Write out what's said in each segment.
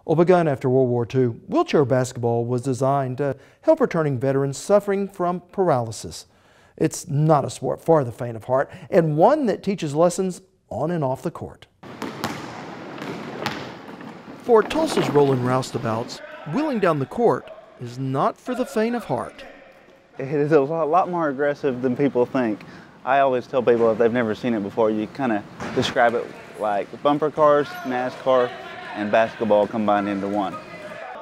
Well, begun after World War II, wheelchair basketball was designed to help returning veterans suffering from paralysis. It's not a sport for the faint of heart, and one that teaches lessons on and off the court. For Tulsa's Rolling Roustabouts, wheeling down the court is not for the faint of heart. It is a lot more aggressive than people think. I always tell people if they've never seen it before, you kind of describe it like bumper cars, NASCAR, and basketball combined into one.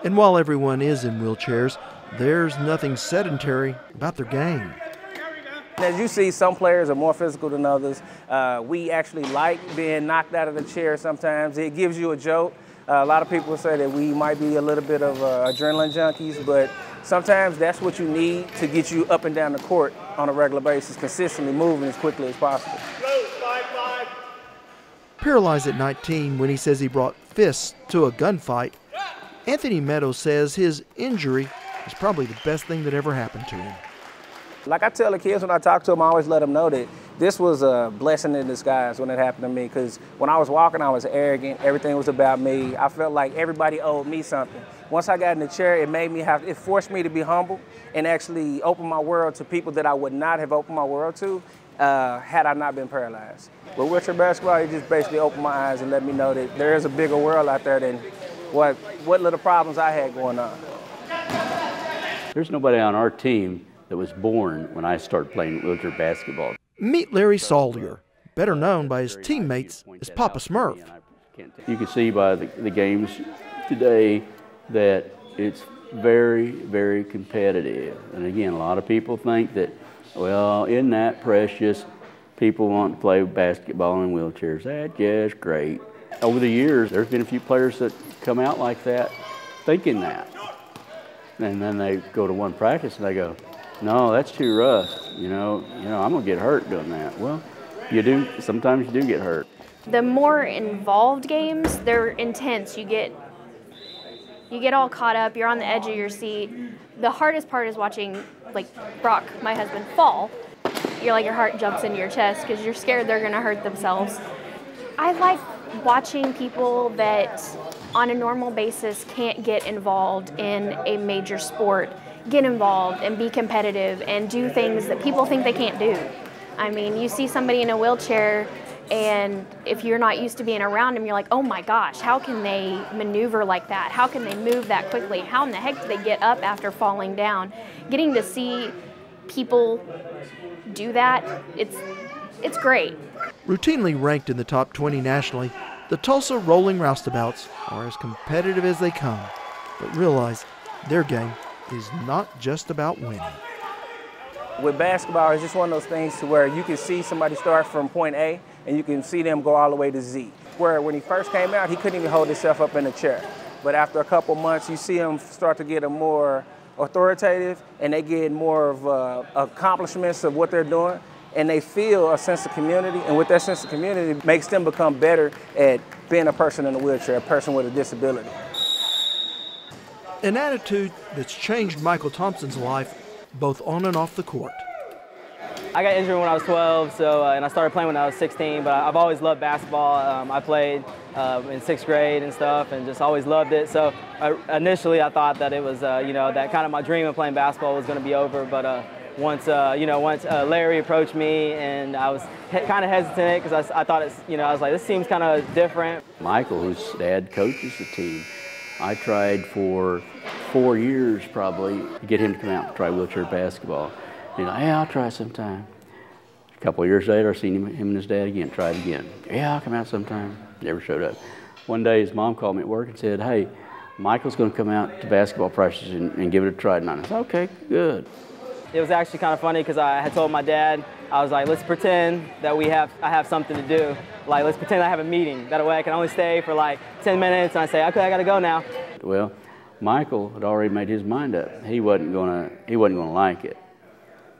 And while everyone is in wheelchairs, there's nothing sedentary about their game. As you see, some players are more physical than others. We actually like being knocked out of the chair sometimes. It gives you a jolt. A lot of people say that we might be a little bit of adrenaline junkies, but sometimes that's what you need to get you up and down the court on a regular basis, consistently moving as quickly as possible. Paralyzed at 19 when he says he brought fists to a gunfight, Anthony Meadows says his injury is probably the best thing that ever happened to him. Like I tell the kids when I talk to them, I always let them know that this was a blessing in disguise when it happened to me, because when I was walking, I was arrogant. Everything was about me. I felt like everybody owed me something. Once I got in the chair, it forced me to be humble and actually open my world to people that I would not have opened my world to had I not been paralyzed. With wheelchair basketball, it just basically opened my eyes and let me know that there is a bigger world out there than what little problems I had going on. There's nobody on our team that was born when I started playing wheelchair basketball. Meet Larry Sawyer, better known by his teammates as Papa Smurf. You can see by the games today that it's very, very competitive. And again, a lot of people think that, well, isn't that precious? People want to play basketball in wheelchairs. That's just great. Over the years, there's been a few players that come out like that, thinking that. And then they go to one practice and they go, no, that's too rough. You know, I'm gonna get hurt doing that. Well, you do. Sometimes you do get hurt. The more involved games, they're intense. You get all caught up. You're on the edge of your seat. The hardest part is watching, like Brock, my husband, fall. You're like your heart jumps into your chest because you're scared they're gonna hurt themselves. I like watching people that, on a normal basis, can't get involved in a major sport, get involved and be competitive and do things that people think they can't do. I mean, you see somebody in a wheelchair, and if you're not used to being around them, you're like, oh my gosh, how can they maneuver like that? How can they move that quickly? How in the heck do they get up after falling down? Getting to see people do that, it's great. Routinely ranked in the top 20 nationally, the Tulsa Rolling Roustabouts are as competitive as they come, but realize their game is not just about winning. With basketball, it's just one of those things to where you can see somebody start from point A and you can see them go all the way to Z. Where when he first came out, he couldn't even hold himself up in a chair. But after a couple months, you see him start to get a more authoritative, and they get more of accomplishments of what they're doing, and they feel a sense of community, and with that sense of community, it makes them become better at being a person in a wheelchair, a person with a disability. An attitude that's changed Michael Thompson's life, both on and off the court. I got injured when I was 12, and I started playing when I was 16, but I've always loved basketball. I played in 6th grade and stuff, and just always loved it. So initially I thought that it was, that kind of my dream of playing basketball was going to be over, but once Larry approached me, and I was kind of hesitant because I thought I was like, this seems kind of different. Michael, whose dad coaches the team, I tried for 4 years probably to get him to come out and try wheelchair basketball. He's like, yeah, I'll try sometime. A couple of years later, I seen him and his dad again, tried again. Yeah, I'll come out sometime. Never showed up. One day his mom called me at work and said, hey, Michael's going to come out to basketball practice and give it a try tonight. I said, okay, good. It was actually kind of funny because I had told my dad, I was like, let's pretend that I have something to do. Like, let's pretend I have a meeting. That way I can only stay for like 10 minutes, and I say, okay, I got to go now. Well, Michael had already made his mind up. He wasn't going to like it.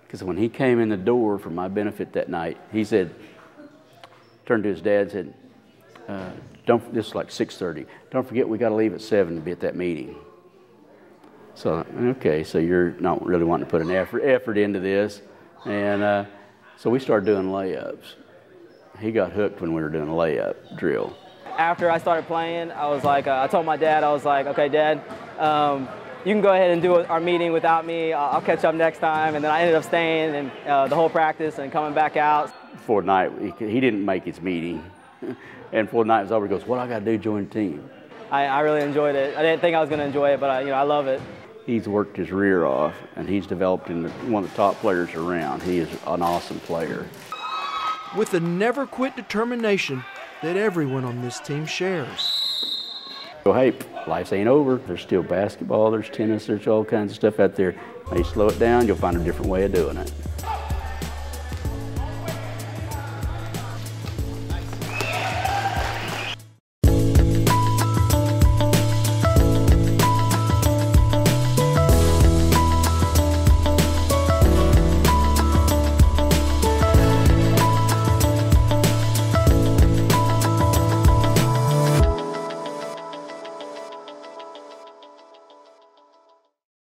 Because when he came in the door for my benefit that night, he said, turned to his dad and said, this is like 6:30. Don't forget we got to leave at 7 to be at that meeting. So, okay, so you're not really wanting to put an effort into this. And so we started doing layups. He got hooked when we were doing a layup drill. after I started playing, I was like, I told my dad, I was like, okay, Dad, you can go ahead and do our meeting without me. I'll catch up next time. And then I ended up staying and the whole practice and coming back out. Before night, he didn't make his meeting. And before the night was over, he goes, what I got to do to join the team? I really enjoyed it. I didn't think I was going to enjoy it, but I love it. He's worked his rear off, and he's developed into one of the top players around. He is an awesome player. With a never-quit determination that everyone on this team shares. So, hey, life ain't over. There's still basketball, there's tennis, there's all kinds of stuff out there. When you slow it down, you'll find a different way of doing it.